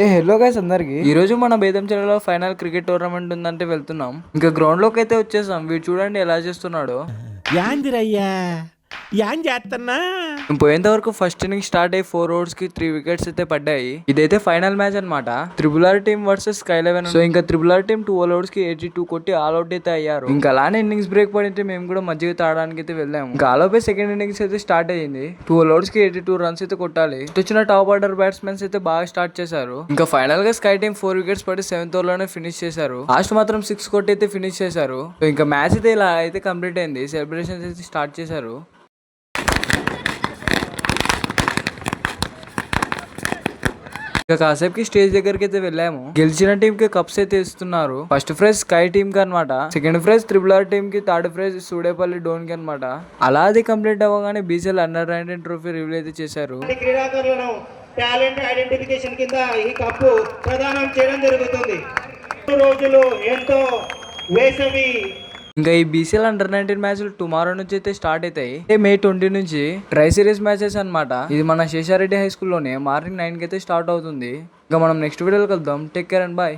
Hello guys అందరికి ఈ రోజు మన బేదంచెలలో ఫైనల్ క్రికెట్ టోర్నమెంట్ ఉందంటే వెళ్తున్నాం. ఇంకా గ్రౌండ్ లోకి అయితే వచ్చేసాం. వీడు చూడండి ఎలా చేస్తున్నాడు. యాందిరయ్యా యాన్ చేస్తున్నా పోయేంత వరకు ఫస్ట్ ఇన్నింగ్ స్టార్ట్ అయ్యి 4 overs కి 3 wickets అయితే పడ్డాయి. ఇదైతే ఫైనల్ మ్యాచ్ అన్నమాట. Triple R team versus Sky 11. So ఇంకా త్రిబుల్ ఆర్ టీమ్ 12 overs కి 82 కొట్టి ఆల్ అవుట్ అయితే అయ్యారు. ఇంకా అలానే ఇన్నింగ్స్ బ్రేక్ పడితే మేము కూడా మధ్యలో తాగడానికి అయితే వెళ్ళాము. ఇంకా ఆలోపే సెకండ్ ఇన్నింగ్స్ అయితే స్టార్ట్ అయ్యింది. 12 overs కి 82 runs అయితే కొట్టాలి. వచ్చిన టాప్ ఆర్డర్ బ్యాట్స్మెన్స్ అయితే బాగా స్టార్ట్ చేశారు. ఇంకా ఫైనల్ గా స్కై టీమ్ 4 wickets పడి 7th over లోనే ఫినిష్ చేశారు. లాస్ట్ మాత్రం 6 కొట్టి అయితే ఫినిష్ చేశారు. సో ఇంకా మ్యాచ్ అయితే ఇలా అయితే కంప్లీట్ అయింది. సెలబ్రేషన్స్ అయితే స్టార్ట్ చేశారు. ఇంకా కాసేపుకి స్టేజ్ దగ్గరికి అయితే వెళ్ళాము. గెలిచిన టీం కి కప్స్ అయితే ఇస్తున్నారు. ఫస్ట్ ప్రైజ్ స్కై టీమ్ కి అనమాట. Second prize triple R team కి, థర్డ్ ప్రైజ్ సూడేపల్లి డోన్ కి అనమాట. అలా అది కంప్లీట్ అవ్వగానే బీసీఎల్ అండర్-19 ట్రోఫీ రివీల్ అయితే చేశారు. క్రీడాకారులను టాలెంట్ ఐడెంటిఫికేషన్ కింద ఈ కప్పు ప్రదానం చేయడం జరుగుతుంది. రోజులు ఎంతో వేసవి. ఇంకా ఈ బీసీఎల్ అండర్-19 మ్యాచ్లు టుమారో నుంచి అయితే స్టార్ట్ అవుతాయి. మే 20 నుంచి ట్రై సిరీస్ మ్యాచెస్ అనమాట. ఇది మన శేషారెడ్డి హై స్కూల్లోనే మార్నింగ్ 9 కి అయితే స్టార్ట్ అవుతుంది. ఇంకా మనం నెక్స్ట్ వీడియోలో కలుద్దాం. Take care and bye.